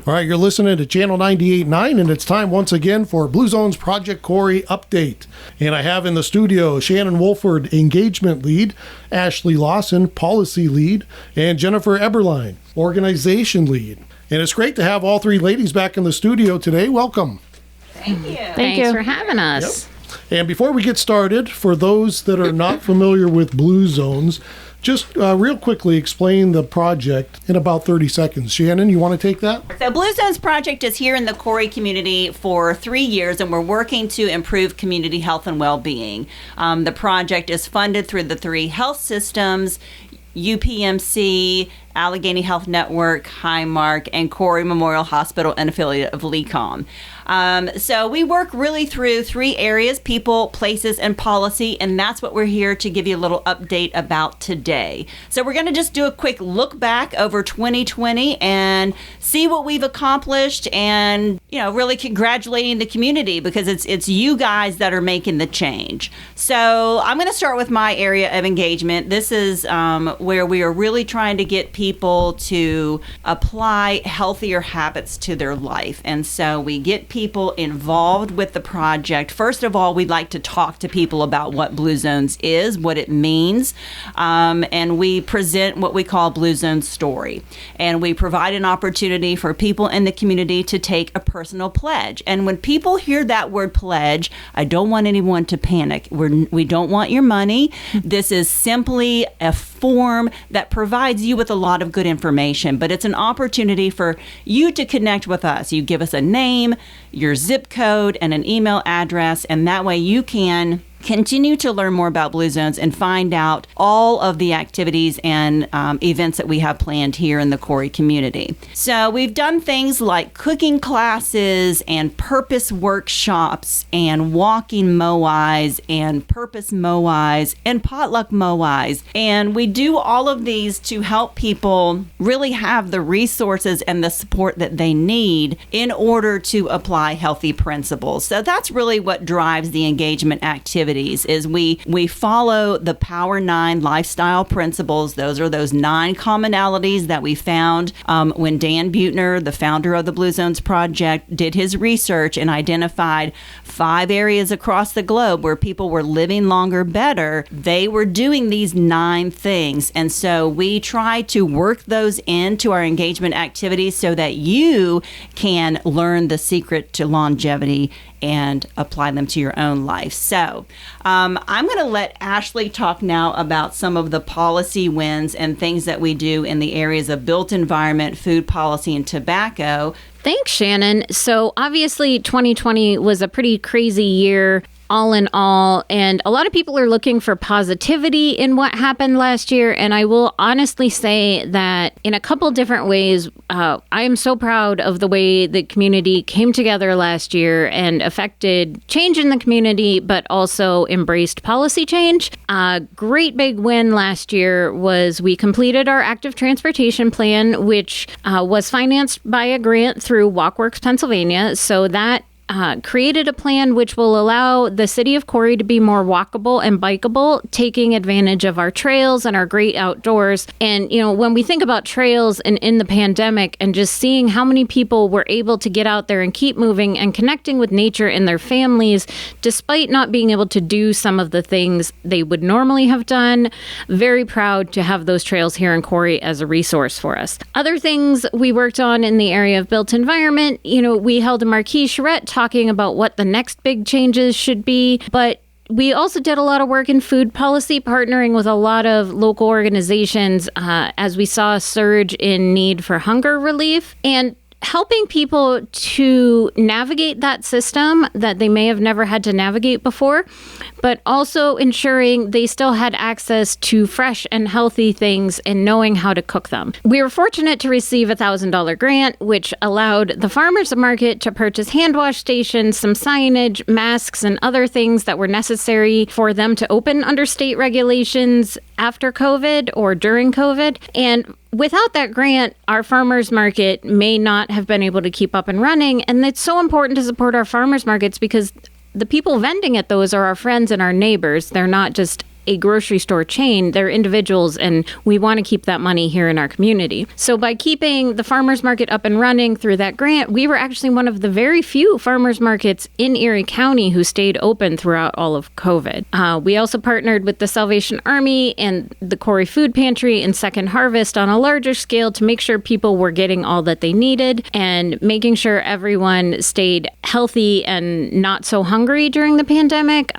All right, you're listening to Channel 98.9, and it's time once again for Blue Zone's Project Corry update. And I have in the studio Shannon Wohlford, engagement lead, Ashley Lawson, policy lead, and Jennifer Eberlein, organization lead. And it's great to have all three ladies back in the studio today. Welcome. Thank you. Thanks for having us. Yep. And before we get started, for those that are not familiar with Blue Zones, just real quickly explain the project in about 30 seconds. Shannon, you want to take that? So Blue Zones Project is here in the Corry community for 3 years, and we're working to improve community health and well-being. The project is funded through the 3 health systems, UPMC, Allegheny Health Network, Highmark, and Corry Memorial Hospital, an affiliate of LECOM. So we work really through 3 areas: people, places, and policy, and that's what we're here to give you a little update about today. So we're going to just do a quick look back over 2020 and see what we've accomplished, and really congratulating the community, because it's you guys that are making the change. So I'm going to start with my area of engagement. This is where we are really trying to get people to apply healthier habits to their life. And so we get people involved with the project. First of all, we'd like to talk to people about what Blue Zones is, what it means, and we present what we call Blue Zones Story. And we provide an opportunity for people in the community to take a personal pledge. And when people hear that word pledge, I don't want anyone to panic. We don't want your money. This is simply a form that provides you with a lot of good information, but it's an opportunity for you to connect with us. You give us a name, your zip code, and an email address, and that way you can continue to learn more about Blue Zones and find out all of the activities and events that we have planned here in the Corry community. So we've done things like cooking classes and purpose workshops and walking moais and purpose moais and potluck moais. And we do all of these to help people really have the resources and the support that they need in order to apply healthy principles. So that's really what drives the engagement activity. Is we follow the Power 9 lifestyle principles. Those are those 9 commonalities that we found when Dan Buettner, the founder of the Blue Zones Project, did his research and identified 5 areas across the globe where people were living longer better. They were doing these 9 things. And so we try to work those into our engagement activities so that you can learn the secret to longevity and apply them to your own life. So I'm going to let Ashley talk now about some of the policy wins and things that we do in the areas of built environment, food policy, and tobacco. Thanks, Shannon. So obviously 2020 was a pretty crazy year, all in all, and a lot of people are looking for positivity in what happened last year. And I will honestly say that in a couple different ways, I am so proud of the way the community came together last year and affected change in the community, but also embraced policy change. A great big win last year was we completed our active transportation plan, which was financed by a grant through WalkWorks Pennsylvania. So that created a plan which will allow the city of Corry to be more walkable and bikeable, taking advantage of our trails and our great outdoors. And, when we think about trails and in the pandemic and just seeing how many people were able to get out there and keep moving and connecting with nature and their families, despite not being able to do some of the things they would normally have done, very proud to have those trails here in Corry as a resource for us. Other things we worked on in the area of built environment, we held a marquee charrette talking about what the next big changes should be, but we also did a lot of work in food policy, partnering with a lot of local organizations as we saw a surge in need for hunger relief and helping people to navigate that system that they may have never had to navigate before, but also ensuring they still had access to fresh and healthy things and knowing how to cook them. We were fortunate to receive a $1,000 grant, which allowed the farmers market to purchase hand wash stations, some signage, masks, and other things that were necessary for them to open under state regulations after COVID or during COVID. And without that grant, our farmers market may not have been able to keep up and running. And it's so important to support our farmers markets because the people vending at those are our friends and our neighbors. They're not just a grocery store chain. They're individuals, and we want to keep that money here in our community. So by keeping the farmers market up and running through that grant, we were actually one of the very few farmers markets in Erie County who stayed open throughout all of COVID. We also partnered with the Salvation Army and the Corry Food Pantry and Second Harvest on a larger scale to make sure people were getting all that they needed and making sure everyone stayed healthy and not so hungry during the pandemic.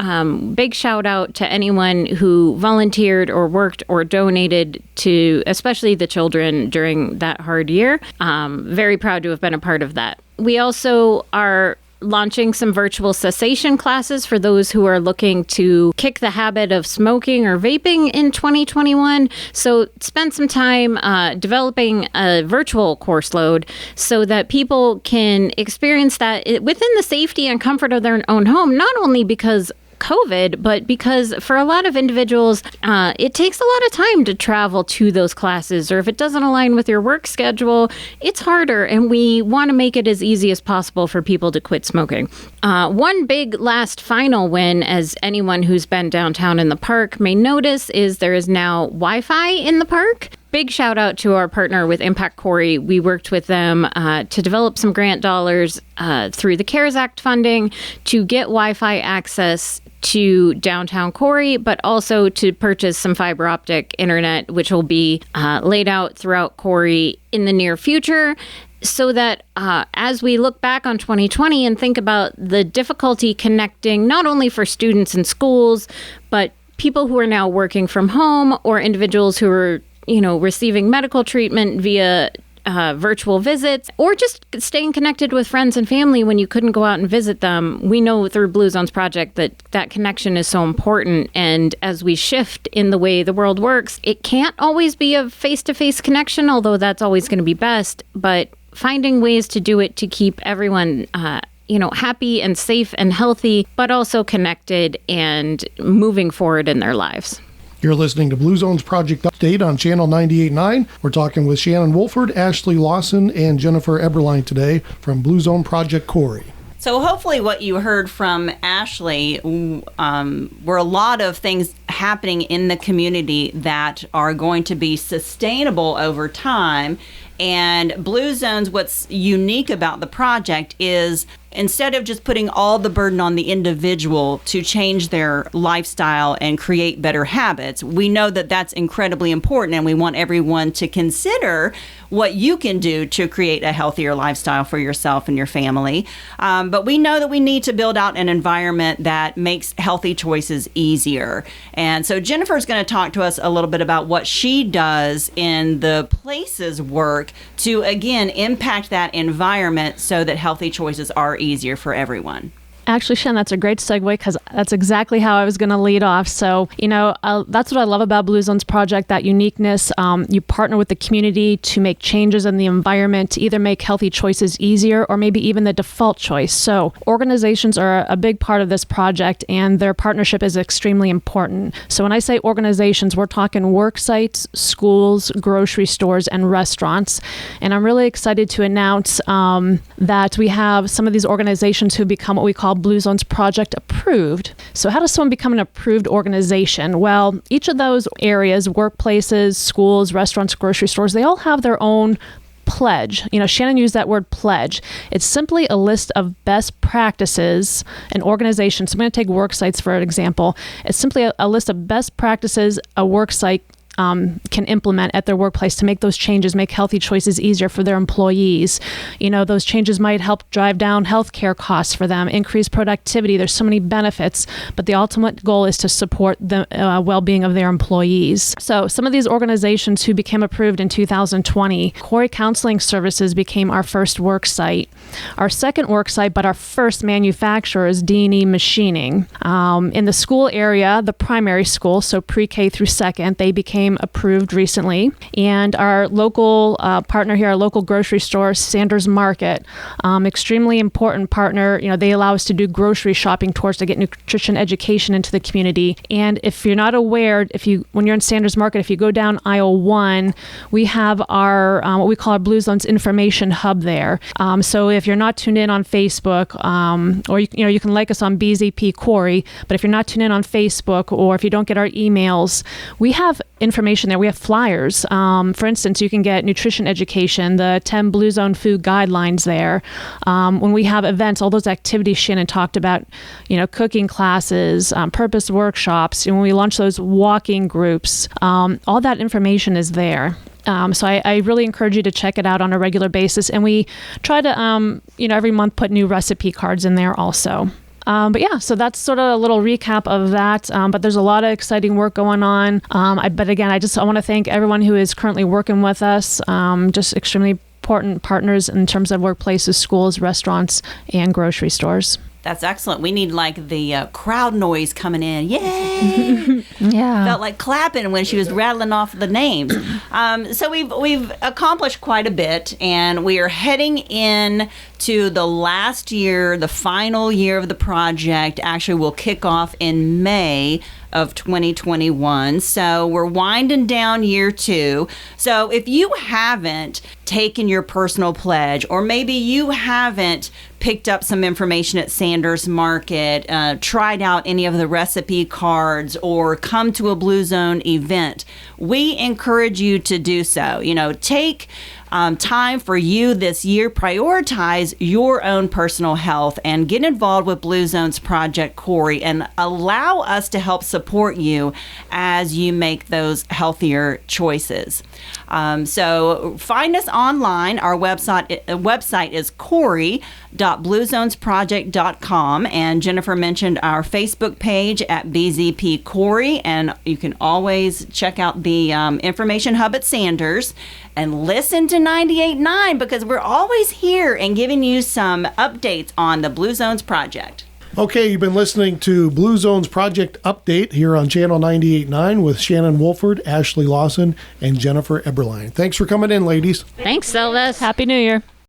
Big shout out to anyone who volunteered or worked or donated to, especially the children during that hard year. Very proud to have been a part of that. We also are launching some virtual cessation classes for those who are looking to kick the habit of smoking or vaping in 2021. So spend some time developing a virtual course load so that people can experience that within the safety and comfort of their own home, not only because COVID, but because for a lot of individuals, it takes a lot of time to travel to those classes, or if it doesn't align with your work schedule, it's harder, and we want to make it as easy as possible for people to quit smoking. One big last final win, as anyone who's been downtown in the park may notice, is there is now Wi-Fi in the park. Big shout out to our partner with Impact Corry. We worked with them to develop some grant dollars through the CARES Act funding to get Wi-Fi access to downtown Corry, but also to purchase some fiber optic internet, which will be laid out throughout Corry in the near future. So that as we look back on 2020 and think about the difficulty connecting not only for students in schools, but people who are now working from home or individuals who are receiving medical treatment via virtual visits, or just staying connected with friends and family when you couldn't go out and visit them. We know through Blue Zones Project that connection is so important. And as we shift in the way the world works, it can't always be a face-to-face connection, although that's always going to be best. But finding ways to do it to keep everyone happy and safe and healthy, but also connected and moving forward in their lives. You're listening to Blue Zones Project Update on Channel 98.9. We're talking with Shannon Wohlford, Ashley Lawson, and Jennifer Eberlein today from Blue Zone Project Corry. So hopefully what you heard from Ashley were a lot of things happening in the community that are going to be sustainable over time. And Blue Zones, what's unique about the project is instead of just putting all the burden on the individual to change their lifestyle and create better habits, we know that that's incredibly important, and we want everyone to consider what you can do to create a healthier lifestyle for yourself and your family. But we know that we need to build out an environment that makes healthy choices easier. And so Jennifer's going to talk to us a little bit about what she does in the Places work to, again, impact that environment so that healthy choices are easier for everyone. Actually, Shannon, that's a great segue because that's exactly how I was going to lead off. So, that's what I love about Blue Zones Project, that uniqueness. You partner with the community to make changes in the environment to either make healthy choices easier or maybe even the default choice. So organizations are a big part of this project, and their partnership is extremely important. So when I say organizations, we're talking work sites, schools, grocery stores, and restaurants. And I'm really excited to announce that we have some of these organizations who become what we call Blue Zones Project approved. So how does someone become an approved organization? Well, each of those areas, workplaces, schools, restaurants, grocery stores, they all have their own pledge. Shannon used that word pledge. It's simply a list of best practices an organization. So I'm going to take work sites for an example. It's simply a list of best practices a work site can implement at their workplace to make those changes, make healthy choices easier for their employees. Those changes might help drive down healthcare costs for them, increase productivity. There's so many benefits, but the ultimate goal is to support the well-being of their employees. So some of these organizations who became approved in 2020, Corry Counseling Services became our first work site. Our second work site, but our first manufacturer is D&E Machining. In the school area, the primary school, so pre-K through second, they became became approved recently. And our local partner here, our local grocery store, Sanders Market, extremely important partner. They allow us to do grocery shopping tours to get nutrition education into the community. And if you're not aware, when you're in Sanders Market, if you go down aisle 1, we have our what we call our Blue Zones information hub there. So if you're not tuned in on Facebook, or you can like us on BZP Corry, but if you're not tuned in on Facebook, or if you don't get our emails, we have information there. We have flyers. For instance, you can get nutrition education, the 10 Blue Zone food guidelines there. When we have events, all those activities Shannon talked about, cooking classes, purpose workshops, and when we launch those walking groups, all that information is there. So I really encourage you to check it out on a regular basis. And we try to, every month put new recipe cards in there also. But yeah, so that's sort of a little recap of that. But there's a lot of exciting work going on. But again, I want to thank everyone who is currently working with us. Just extremely important partners in terms of workplaces, schools, restaurants, and grocery stores. That's excellent. We need like the crowd noise coming in. Yay! Yeah. Felt like clapping when she was rattling off the names. So we've accomplished quite a bit, and we are heading in to the last year, the final year of the project. Actually, will kick off in May of 2021. So we're winding down year 2. So if you haven't taken your personal pledge, or maybe you haven't picked up some information at Sanders Market, tried out any of the recipe cards, or come to a Blue Zone event, we encourage you to do so. Take time for you this year, prioritize your own personal health, and get involved with Blue Zones Project Corry, and allow us to help support you as you make those healthier choices. So find us online. Our website is corry.bluezonesproject.com, and Jennifer mentioned our Facebook page at BZP Corry, and you can always check out the information hub at Sanders and listen to 98.9, because we're always here and giving you some updates on the Blue Zones Project. Okay, you've been listening to Blue Zones Project Update here on Channel 98.9 with Shannon Wohlford, Ashley Lawson, and Jennifer Eberlein. Thanks for coming in, ladies. Thanks, Elvis. Happy New Year.